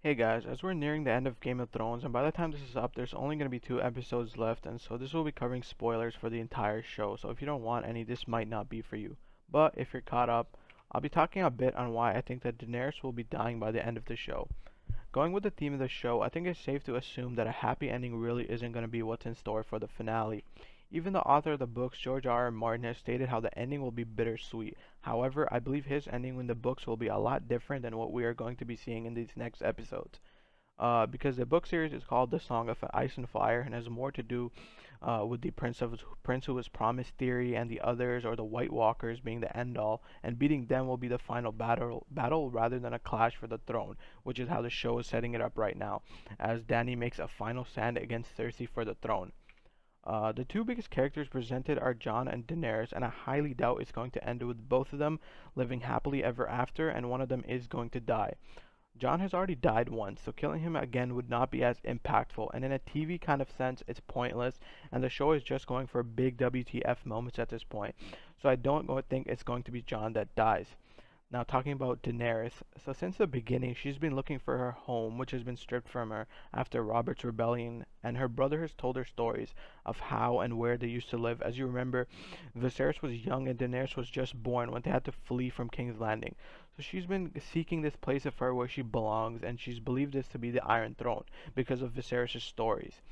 Hey guys, as we're nearing the end of Game of Thrones, and by the time this is up, there's only going to be 2 episodes left, and so this will be covering spoilers for the entire show. So if you don't want any, this might not be for you. But if you're caught up, I'll be talking a bit on why I think that Daenerys will be dying by the end of the show. Going with the theme of the show, I think it's safe to assume that a happy ending really isn't going to be what's in store for the finale. Even the author of the books, George R. R. Martin, has stated how the ending will be bittersweet. However, I believe his ending in the books will be a lot different than what we are going to be seeing in these next episodes. Because the book series is called The Song of Ice and Fire and has more to do with the prince who was promised theory and the others or the White Walkers being the end all, and beating them will be the final battle rather than a clash for the throne, which is how the show is setting it up right now, as Dany makes a final stand against Cersei for the throne. The two biggest characters presented are Jon and Daenerys, and I highly doubt it's going to end with both of them living happily ever after, and one of them is going to die. Jon has already died once, so killing him again would not be as impactful, and in a TV kind of sense, it's pointless, and the show is just going for big WTF moments at this point. So I don't think it's going to be Jon that dies. Now, talking about Daenerys, so since the beginning, she's been looking for her home, which has been stripped from her after Robert's rebellion, and her brother has told her stories of how and where they used to live. As you remember, Viserys was young and Daenerys was just born when they had to flee from King's Landing. So she's been seeking this place of her where she belongs, and she's believed this to be the Iron Throne because of Viserys' stories.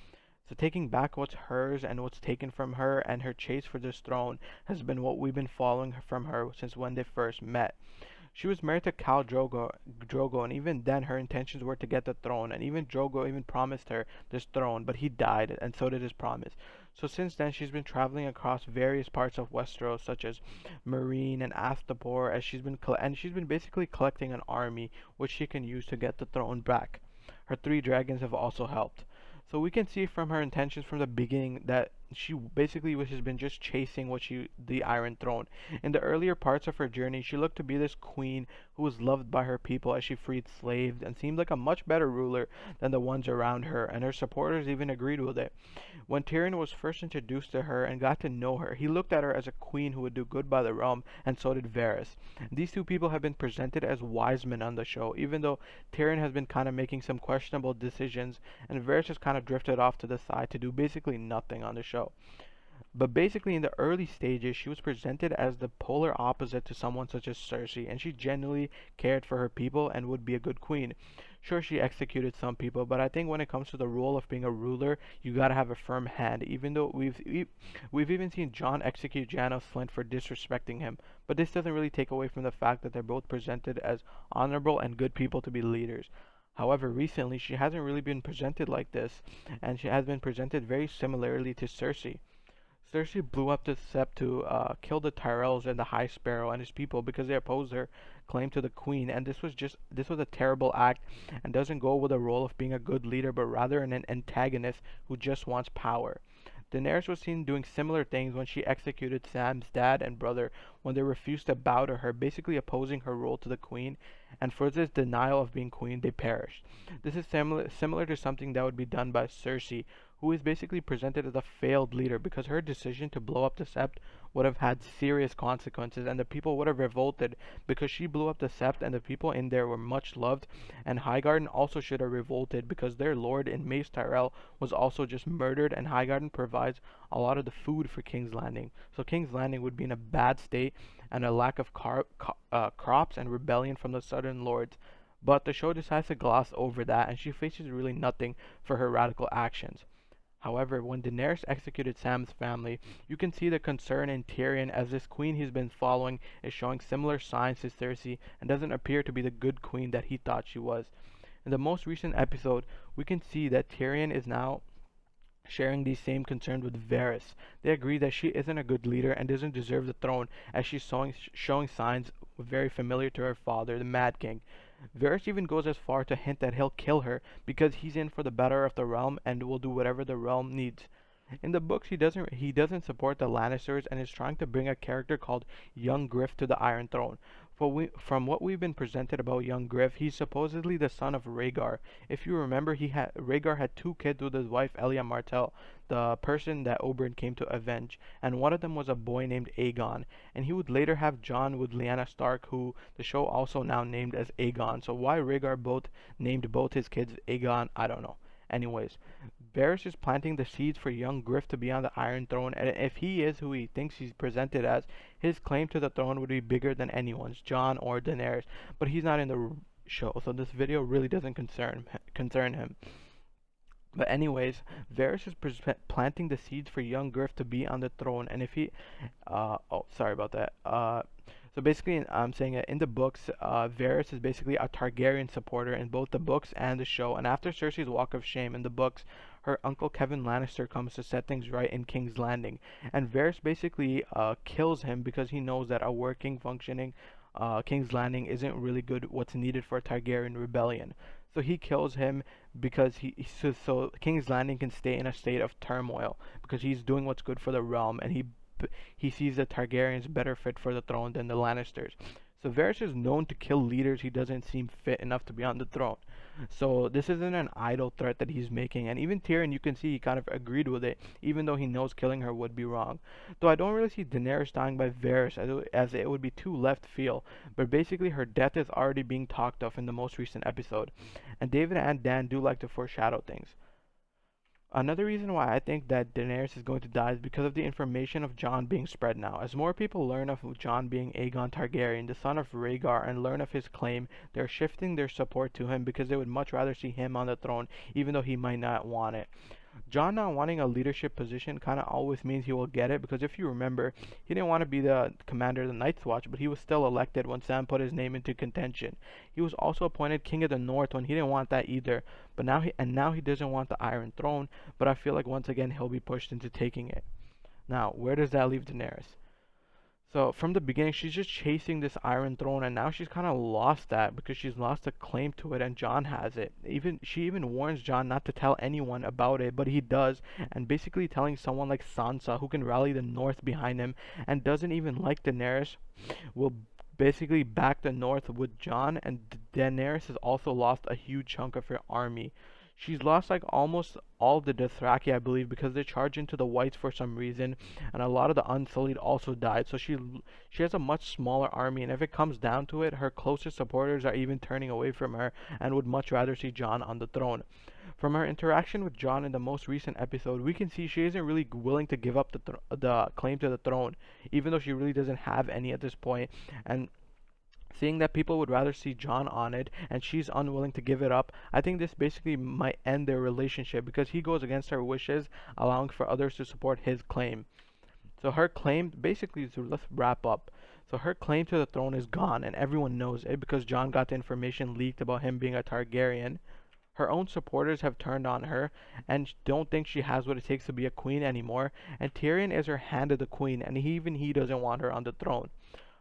So taking back what's hers and what's taken from her, and her chase for this throne has been what we've been following from her since when they first met. She was married to Drogo, and even then her intentions were to get the throne, and even Drogo even promised her this throne, but he died, and so did his promise. So since then, she's been traveling across various parts of Westeros, such as Meereen and Astapor, as she's been basically collecting an army which she can use to get the throne back. Her 3 dragons have also helped. So we can see from her intentions from the beginning that she basically has been just chasing the Iron Throne. In the earlier parts of her journey, she looked to be this queen who was loved by her people as she freed slaves and seemed like a much better ruler than the ones around her, and her supporters even agreed with it. When Tyrion was first introduced to her and got to know her, he looked at her as a queen who would do good by the realm, and so did Varys. These two people have been presented as wise men on the show, even though Tyrion has been kind of making some questionable decisions, and Varys has kind of drifted off to the side to do basically nothing on the show. But basically, in the early stages, she was presented as the polar opposite to someone such as Cersei, and she genuinely cared for her people and would be a good queen. Sure, she executed some people, but I think when it comes to the role of being a ruler, you gotta have a firm hand. Even though we've even seen Jon execute Janos Slynt for disrespecting him, but this doesn't really take away from the fact that they're both presented as honorable and good people to be leaders. However, recently she hasn't really been presented like this, and she has been presented very similarly to Cersei. Cersei blew up the Sept to kill the Tyrells and the High Sparrow and his people because they opposed her claim to the queen, and this was a terrible act and doesn't go with the role of being a good leader, but rather an antagonist who just wants power. Daenerys was seen doing similar things when she executed Sam's dad and brother when they refused to bow to her, basically opposing her role to the queen, and for this denial of being queen, they perished. This is similar to something that would be done by Cersei, who is basically presented as a failed leader because her decision to blow up the Sept would have had serious consequences, and the people would have revolted because she blew up the Sept and the people in there were much loved, and Highgarden also should have revolted because their lord in Mace Tyrell was also just murdered, and Highgarden provides a lot of the food for King's Landing. So King's Landing would be in a bad state and a lack of crops and rebellion from the southern lords. But the show decides to gloss over that, and she faces really nothing for her radical actions. However, when Daenerys executed Sam's family, you can see the concern in Tyrion as this queen he's been following is showing similar signs to Cersei and doesn't appear to be the good queen that he thought she was. In the most recent episode, we can see that Tyrion is now sharing these same concerns with Varys. They agree that she isn't a good leader and doesn't deserve the throne, as she's showing signs very familiar to her father, the Mad King. Varys even goes as far to hint that he'll kill her because he's in for the better of the realm and will do whatever the realm needs. In the books, he doesn't support the Lannisters and is trying to bring a character called Young Griff to the Iron Throne. From what we've been presented about young Griff, he's supposedly the son of Rhaegar. If you remember, Rhaegar had two kids with his wife Elia Martell, the person that Oberyn came to avenge, and one of them was a boy named Aegon. And he would later have Jon with Lyanna Stark, who the show also now named as Aegon. So why Rhaegar both named both his kids Aegon, I don't know. Anyways, Varys is planting the seeds for young Griff to be on the Iron Throne, and if he is who he thinks he's presented as, his claim to the throne would be bigger than anyone's, Jon or Daenerys. But he's not in the show, so this video really doesn't concern him. But anyways, Varys is planting the seeds for young Griff to be on the throne, and if he, oh, sorry about that. So basically, I'm saying that in the books, Varys is basically a Targaryen supporter in both the books and the show. And after Cersei's walk of shame in the books, her uncle Kevin Lannister comes to set things right in King's Landing, and Varys basically kills him because he knows that a working, functioning King's Landing isn't really good. What's needed for a Targaryen rebellion. So he kills him because so King's Landing can stay in a state of turmoil because he's doing what's good for the realm, and he sees the Targaryens better fit for the throne than the Lannisters. So Varys is known to kill leaders he doesn't seem fit enough to be on the throne. So this isn't an idle threat that he's making, and even Tyrion, you can see he kind of agreed with it, even though he knows killing her would be wrong. Though I don't really see Daenerys dying by Varys, as it would be too left field, but basically her death is already being talked of in the most recent episode, and David and Dan do like to foreshadow things. Another reason why I think that Daenerys is going to die is because of the information of Jon being spread now. As more people learn of Jon being Aegon Targaryen, the son of Rhaegar, and learn of his claim, they're shifting their support to him because they would much rather see him on the throne, even though he might not want it. Jon not wanting a leadership position kind of always means he will get it, because if you remember, he didn't want to be the commander of the Night's Watch, but he was still elected when Sam put his name into contention. He was also appointed King of the North when he didn't want that either, but now he doesn't want the Iron Throne, but I feel like once again he'll be pushed into taking it. Now, where does that leave Daenerys? So from the beginning, she's just chasing this Iron Throne, and now she's kind of lost that because she's lost a claim to it, and Jon has it. She even warns Jon not to tell anyone about it, but he does, and basically telling someone like Sansa, who can rally the North behind him, and doesn't even like Daenerys, will basically back the North with Jon. And Daenerys has also lost a huge chunk of her army. She's lost like almost all the Dothraki, I believe, because they charge into the Whites for some reason, and a lot of the Unsullied also died. So she has a much smaller army, and if it comes down to it, her closest supporters are even turning away from her and would much rather see Jon on the throne. From her interaction with Jon in the most recent episode, we can see she isn't really willing to give up the claim to the throne, even though she really doesn't have any at this point. And seeing that people would rather see Jon on it and she's unwilling to give it up, I think this basically might end their relationship because he goes against her wishes, allowing for others to support his claim. So her claim, basically, so let's wrap up. So her claim to the throne is gone, and everyone knows it because Jon got the information leaked about him being a Targaryen. Her own supporters have turned on her and don't think she has what it takes to be a queen anymore, and Tyrion is her hand of the queen, and even he doesn't want her on the throne.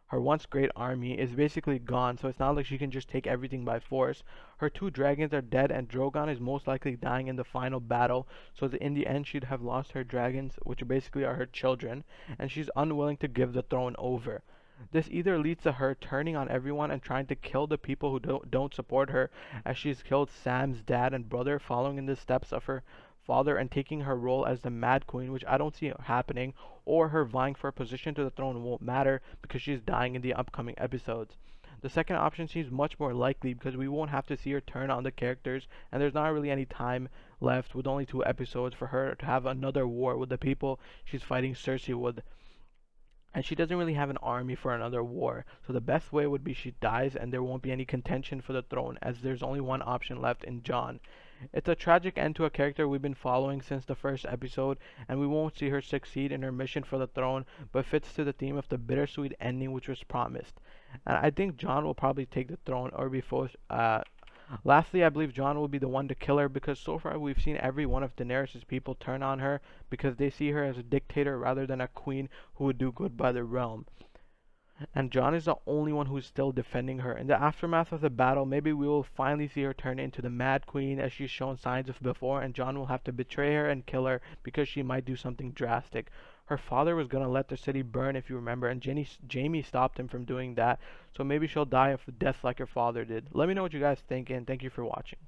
Her once great army is basically gone, so it's not like she can just take everything by force. Her two dragons are dead, and Drogon is most likely dying in the final battle, so that in the end she'd have lost her dragons, which basically are her children, and she's unwilling to give the throne over. This either leads to her turning on everyone and trying to kill the people who don't support her, as she's killed Sam's dad and brother, following in the steps of her father and taking her role as the Mad Queen, which I don't see happening, or her vying for a position to the throne won't matter because she's dying in the upcoming episodes. The second option seems much more likely because we won't have to see her turn on the characters, and there's not really any time left with only 2 episodes for her to have another war with the people she's fighting Cersei with. And she doesn't really have an army for another war, so the best way would be she dies and there won't be any contention for the throne, as there's only one option left in Jon. It's a tragic end to a character we've been following since the first episode, and we won't see her succeed in her mission for the throne, but fits to the theme of the bittersweet ending which was promised. And I think Jon will probably take the throne or be forced. Lastly, I believe Jon will be the one to kill her because so far we've seen every one of Daenerys' people turn on her because they see her as a dictator rather than a queen who would do good by the realm. And Jon is the only one who's still defending her. In the aftermath of the battle, maybe we will finally see her turn into the Mad Queen as she's shown signs of before, and Jon will have to betray her and kill her because she might do something drastic. her father was gonna let the city burn, if you remember, and Jamie stopped him from doing that. So maybe she'll die a death like her father did. Let me know what you guys think, and thank you for watching.